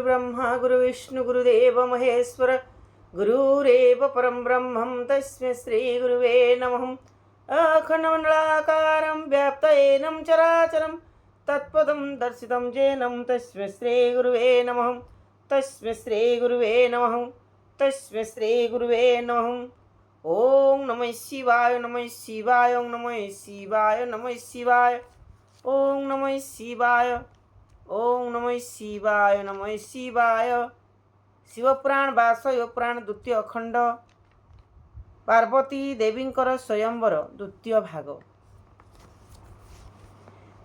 गुरुर्ब्रह्मा गुरुविष्णु गुरुदेव महेश्वर गुरुरेव परं ब्रह्मं तस्मै श्रीगुरुवे नमः। अखण्डमण्डलाकारं व्याप्तयेनं चराचरं तत्पदं दर्शितं येनं तस्मै श्रीगुरुवे नमः। तस्मै श्रीगुरुवे नमः। तस्मै श्रीगुरुवे नमः। ओम नमः शिवाय नमः शिवाय ओम नमः शिवाय नमः शिवाय ओम नमः शिवाय ओम नमः शिवाय नमः शिवाय। शिवपुराण ବା शिवपुराण द्वितीय खंड पार्वती देवींकर स्वयंवर द्वितीय भाग।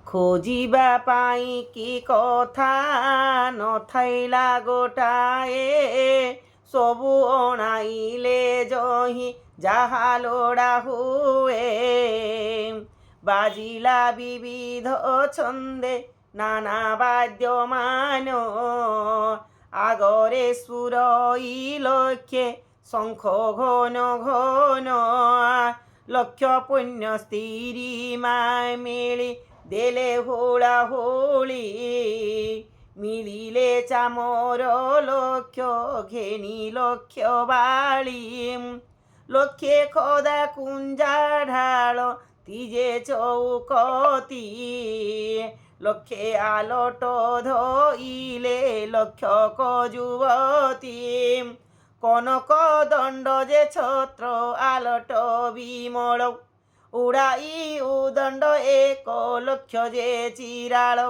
खोजिबा पाई कि कथा नथाइला गोटाए सबु अणाइले जही जाहा लोड़ा हुए बाजिला विविध छंदे नाना वाद्यमान आगरे सुरई लक्ष्ये शंख घन घन लक्ष्य पुण्य स्त्री माय मिली देले होळा होळी मिलिले चामर लक्ष्य घेनी लक्ष्य बाळी लक्ष्ये खदा कुंजा ढाळ तिजे चौकती लक्ष्ये आलोट धोइले लक्ष्य कजुवती कनक दंड जे छत्र आलोट विमल उड़ाई उदंड एक लक्ष्य जे चिराळ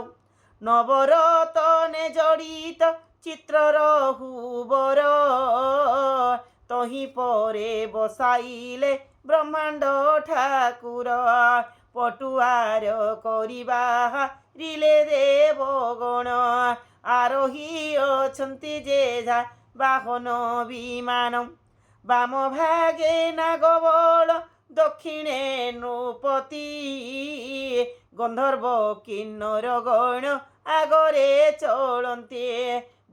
नवरतने जड़ित चित्रर हुबर तही परे बसाइले ब्रह्मांड ठाकुर पटुआर करिबा रिले देवगण आरोही अछंती जेझा बाहन विमान बाम भागे नागबल दक्षिणे नृपति गंधर्व किन्नर गण आगरे चलते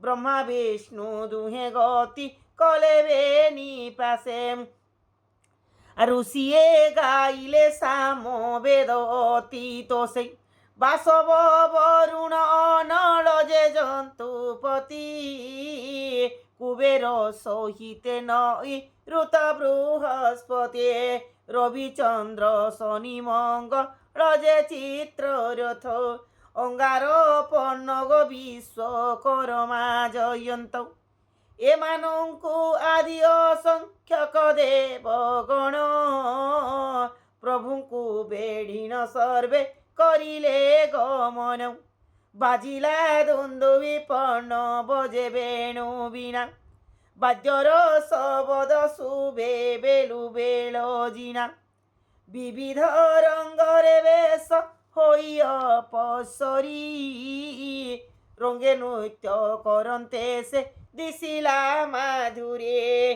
ब्रह्मा विष्णु दुहे गति कले बेनिपासे ऋषिए गाइले साम वेद अतीत से बासव वरुण अनल जे जंतुपति कुबेर सहिते नई ऋत बृहस्पति रविचंद्र शनि मंगल जे चित्र रथ अंगार पन्नग विश्वकर्मा जयंत एमानंकु आदि असंख्यक देवगण प्रभुंकु बेढ़ीन सर्वे करिले गमन बाजिला दुंदुभि पर्ण बजे वेणु बीणा बाद्यर शबद शुभे बेलु बेलजिना विविध रंगरे वेश होई अपसरी रंगे नृत्य करन्ते से दिशिला माधुरे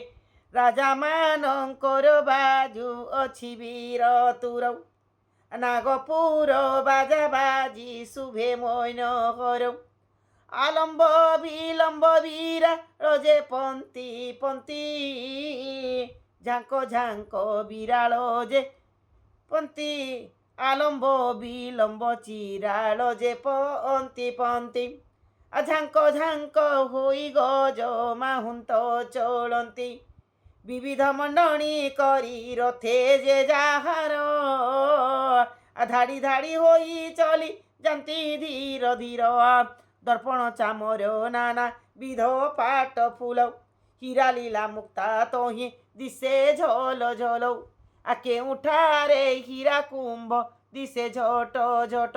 राजा मानकर बाजू अछि वीर तुर नागपुर बाजा बाजी शुभे मोइन हर आलम्ब विलम्ब वीरा रजे पंती पंती झांक झांक विराल जे पंती आलम्ब विलम्ब चिराल जे पंती पंती झांक झांक होई गज माहुंत चलती विविध मंडणी करी रथे जे जाहार धाड़ी धाड़ी होई चली जंती धीर धीर दर्पण चामर नाना विध पाट फूल हीरा लीला मुक्ता तोही दिसे झल झल आके उठारे हीरा कुंभ दिसे झट झट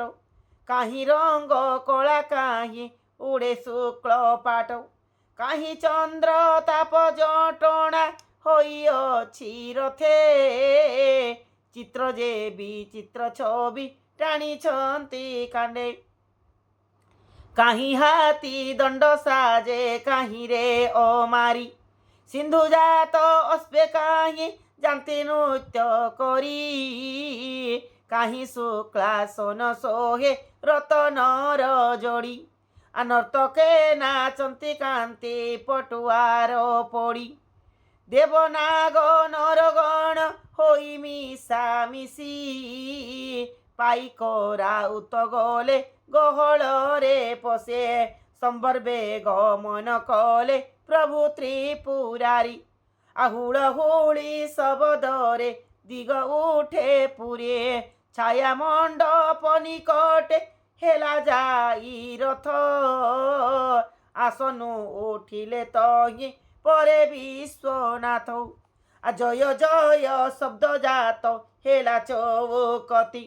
काही रंग कला काही उड़े शुक्ल पाट काही चंद्र ताप जटणा होई अछि रथे चित्र जे विचित्र छवि टाणी छंती कांडे काही हाथी दंड साजे काही रे अमारी सिंधु जात अस्पे काही जानते नृत्य करी काही शुक्लासन सोहे रतनर जोड़ी नर्तके नाचंती कांती पटुआर पड़ी देवनाग नरगण होई मिशा मिशी पाइक राउत गले गहल रे पशे সম্বর্বে গমন কলে প্রভু ত্রিপুরারি হুড়হুড়ি শবদরে দিগ উঠে পুরে ছায়া মণ্ডপ নিকটে হেলা যাই রথ আসনু উঠিলে তহি পরে বিশ্বনাথ জয় জয় শব্দ জাত হেলা চৌকতি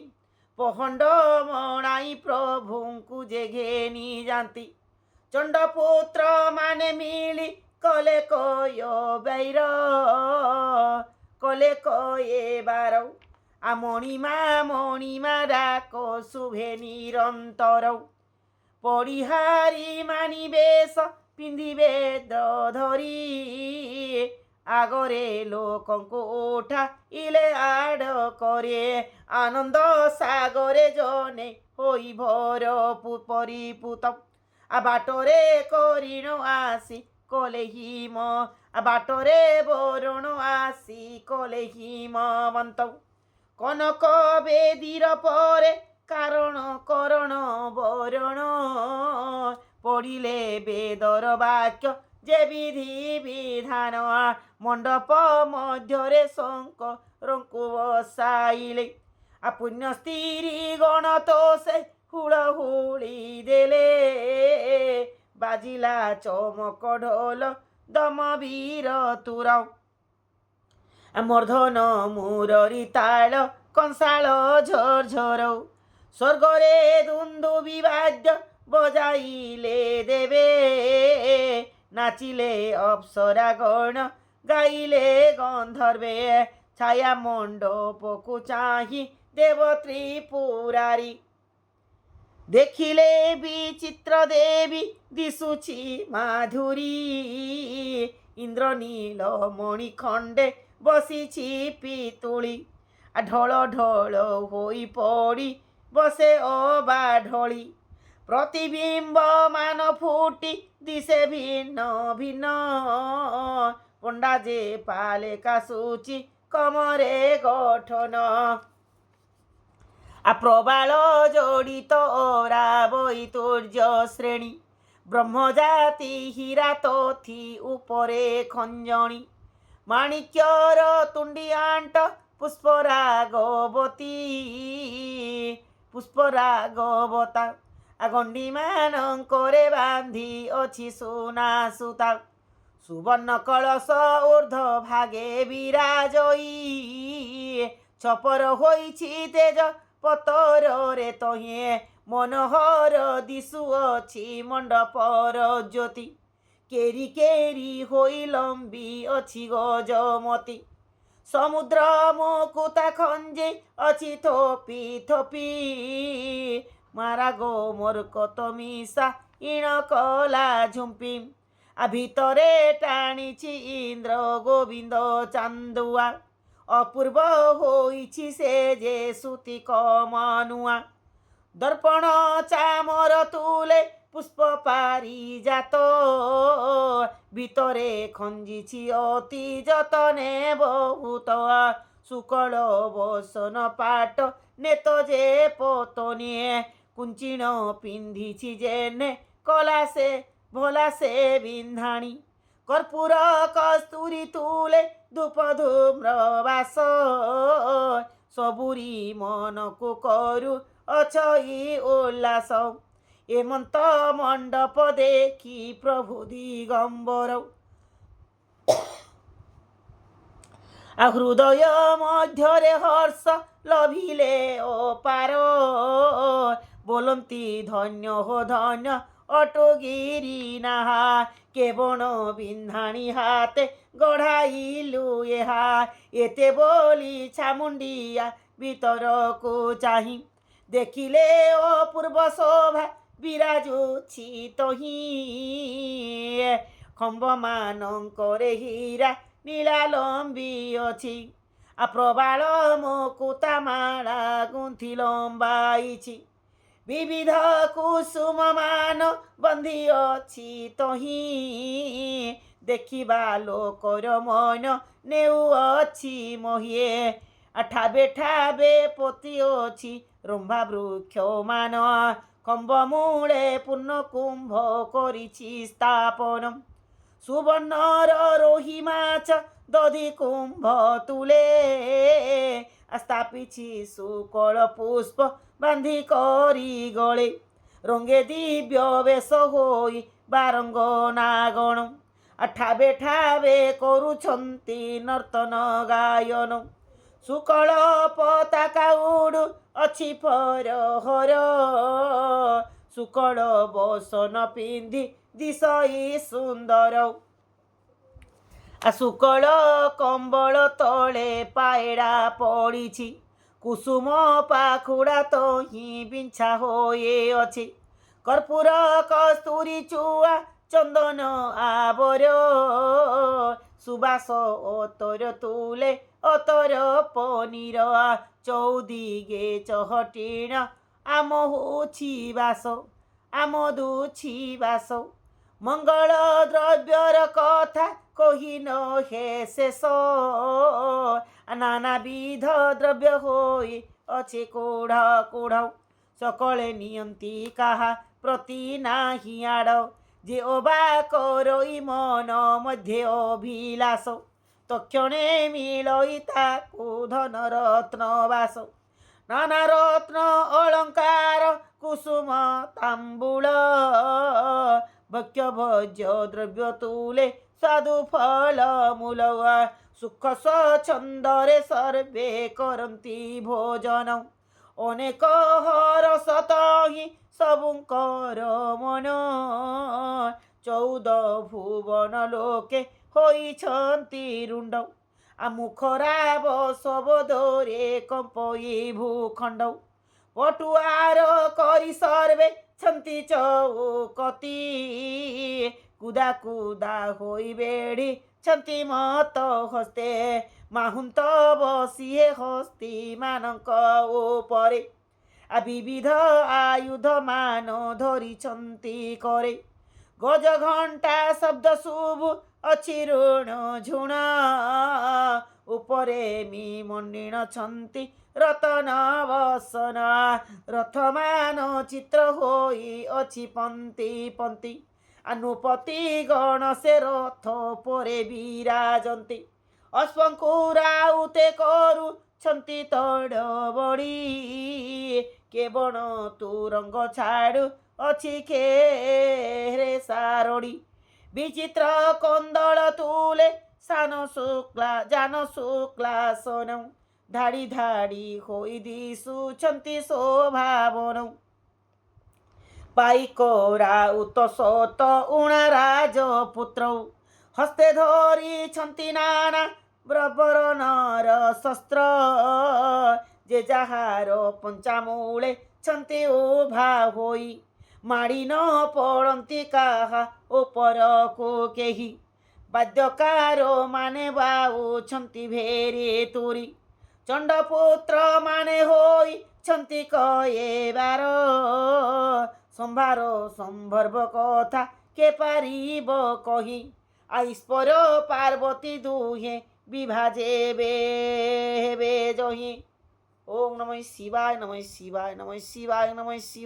পহণ্ড মଣାଇ প্রভুଙ୍କୁ যে ঘেনি যাନ୍ତି চণ্ডপুত্র মানে মিলি কলে কয় বৈর কলে কয়ে বার মণিমা ডাক শুভে নিরন্তর পরিহারি মানি বেশ পিন্ধিবে ধরি আগরে লোকଙ୍କୁ উঠা ইলে আড় করে আনন্দ সাগরে জনে হই ভর পরিপুত বাটরে করিণ আসি কলে হিম বাটরে বরণ আসি কলে হিমবন্ত কনক বেদীর পরে কারণ করণ বরণ পড়িলে বেদর বাক্য যে বিধি বিধান মণ্ডপ মধ্যরে শঙ্করଙ୍କୁ বসাইলে পুণ্য স্ত্রী গণ তো সে হুড়হুড়ি দেলে বাজিলা চমক ঢোল দম বীর তুর মূর্ধন মুররি তাল কংসাল ঝরঝর স্বর্গরে দুন্দুবি বাদ্য বজাইলে দেবে নাচিলে অপ্সরা গণ গাইলে গন্ধর্বে ছায়া মণ্ডপকু চাহি দেব ত্রিপুরারি দেখিলে বিচিত্র দেবী দিশুছি মাধুরী ইন্দ্রনীল মণিখণ্ডে বসিছি পিতুଳି ঢোল ঢোল হই পড়ি বসে অবাঢଳି প্রতিবিম্ব মান ফুটি দিশে ভিন্ন ভিন্ন পণ্ডা যে পালে কাশুচি কমরে গঠন প্রবাল জড়িত ওরা বৈতুর্য শ্রেণী ব্রহ্মজাতি হীরা তথি উপরে খঞ্জনি মাণিক্যর তুণ্ডি আଣ୍ଟ পুষ্পরাগবতা গଣ୍ଡି ମାନଙ୍କରେ ବାନ୍ଧି ଅଛି ସୁନା ସୂତା ସୁବର୍ଣ୍ଣ କଳସ ଊର୍ଦ୍ଧ୍ୱ ଭାଗେ ବିରାଜଇ ଛପର ହୋଇଛି ତେଜ ପତରରେ ତହିଁ ମନୋହର ଦିଶୁଅଛି ମଣ୍ଡପର ଜ୍ୟୋତି କେରି କେରି ହୋଇ ଲମ୍ବି ଅଛି ଗଜମତି ସମୁଦ୍ର ମୁକୁତା ଖଞ୍ଜେ ଅଛି ଥୋପି ଥୋପି ମାରା ଗୋ ମୋରକତ ମିଶା ଇଣ କଲା ଝୁମ୍ପି ଭିତରେ ଟାଣିଛି ଇନ୍ଦ୍ର ଗୋବିନ୍ଦ ଚାନ୍ଦୁଆ অপূর্ব হইছি সে যে সুতি কমানুয়া দর্পণ চামর তুলে পুষ্প পারিজাত ভিতরে খঞ্জিছি অতি যতনে বহুত শুকল বসন পাট নেত যে পতনিয়ে কুঞ্চিণ পিন্ধিছি যেনে কলা সে ভোলা সে বিন্ধাণী কর্পূর কস্তুরী তুলে ধূপ ধূম্র বাস সবুরি মনকু করু অছই উল্লাস এমন্ত মণ্ডপ দেখি প্রভু দিগম্বর হৃদয় মধ্যরে হর্ষ লভিলে অপার বলন্তি ধন্য হো ধন্য অটগিরি নাহা কেবণ বিন্ধাণী হাতে গঢ়াইলু এহা এতে বলি ছামুণ্ডিয়া ভিতরকু চাহি দেখিলে অপূর্ব শোভা বিরাজুছি তহি ଖମ୍ବ ମାନଙ୍କରେ ହୀରା ନୀଳାଲମ୍ବି ଅଛି ପ୍ରବାଳ ମୁକୁତା ମାଳା ଗୁନ୍ଥି ଲମ୍ବାଇଛି ବିବିଧ କୁସୁମ ମାନ ବନ୍ଧି ଅଛି ତହିଁ ଦେଖିବା ଲୋକର ମନ ନେଉଅଛି ମୋହିଏ ଠାବେ ଠାବେ ପୋତି ଅଛି ରମ୍ଭା ବୃକ୍ଷ ମାନ কম্বমূলে পূর্ণ কুম্ভ করিছি স্থাপনম সুবর্ণর রোহি মাছ দধি কুম্ভ তুলে স্থাপিছি শুকল পুষ্প বান্ধি করি গলে রঙে দিব্য বেশ হই বারঙ্গ নাগণ ঠাবে ঠাবে କରୁଛନ୍ତି নর্তন গায়ন শুকল পতাকা উড়ু ଅଛି ফরহর শুকল বসন পিন্ধি দিশই সুন্দর শুকଳ କମ୍ବଳ ତଳେ ପାଏଡ଼ା ପଡ଼ିଛି କୁସୁମ ପାଖୁଡ଼ା ତହିଁ ବିଛା ହୋଇଅଛି କର୍ପୂର କସ୍ତୁରୀ ଚୁଆ ଚନ୍ଦନ ଆବର ସୁବାସ ଅତର ତୁଲେ ଅତର ପନିର ଚୌଦିଗେ ଚହଟିଣ ଆମ ହେଉଛି ବାସ ଆମ ଦୁଛି ବାସ ମଙ୍ଗଳ ଦ୍ରବ୍ୟର କଥା কহি হে শেষ নানাবিধ দ্রব্য হই অছে কোঢ় কোঢ় সকলে নিয়ন্তি কাহা প্রতি নাহি আড় যে অবাক রই মন মধ্যে অভিলাষ তক্ষণে মিলই তাকু ধন রত্ন বাস নানা রত্ন অলঙ্কার কুসুম তাম্বুল ভক্ষ্য ভোজ্য দ্রব্য তুলে সাধু ফল মূল সুখ স্বচ্ছন্দরে সর্বে করন্তি ভোজন অনেক হরসত হি সবুঙ্কর মন 14 ভুবন লোকে হইছন্তি রুণ্ড মুখরাব সবদরে কম্পই ভূখণ্ড পটুয়ার করি সর্বে ছন্তি চৌকতি কুদা কুদা হই বেড়ি ছন্তি মত হস্তে মাহুন্ত বসিয়ে হস্তি মানক উপরে বিবিধ আয়ুধ মান ধরিছন্তি করে গজ ঘণ্টা শব্দ শুভু ଅଛି ଋଣ ଝୁଣ ଉପରେ mi ମଣ୍ଡିଣ ଛନ୍ତି ରତନ ବସନ ରଥମାନ ଚିତ୍ର ହୋଇ ଅଛି ପନ୍ତି ପନ୍ତି ନୃପତି ଗଣ ସେ ରଥ ପରେ ବିରାଜନ୍ତି ଅଶ୍ୱଙ୍କୁ ରାଉତେ କରୁଛନ୍ତି ତଡ଼ ବଡ଼ି କେବଳ ତୁରଙ୍ଗ ଛାଡ଼ୁ ଅଛି ଖେରେ ସାରଡ଼ି বিচিত্র কন্দল তুলে জান শুক্লাসন ধাড়ি ধাড়ি হই দিশুছন্তি শোভাবন পাইক রাউত সত উଣା রাজপুত্র হস্তে ধরিছন্তি নানা ব্রবরণর শস্ত্র যে যাহার পঞ্চামূলে ছন্তি উভা হই মাড়ি ন পড়ନ୍ତି କାହା ଉପରକୁ କେହି ବାଦ୍ୟକାର ମାନେ ବାଉଛନ୍ତି ଭେରି ତୁରି ଚଣ୍ଡପୁତ୍ର ମାନେ ହୋଇଛନ୍ତି କଏବାର ସମ୍ଭାର ସମ୍ଭର୍ବ କଥା କେ ପାରିବ କହି ଈଶ୍ୱର ପାର୍ବତୀ ଦୁହେଁ ବିଭାଜେବେ ହେବେ ଜହିଁ। ଓಂ ନମଃ ଶିବାୟ ନମଃ ଶିବାୟ ନମଃ ଶିବାୟ ନମଃ ଶିବାୟ।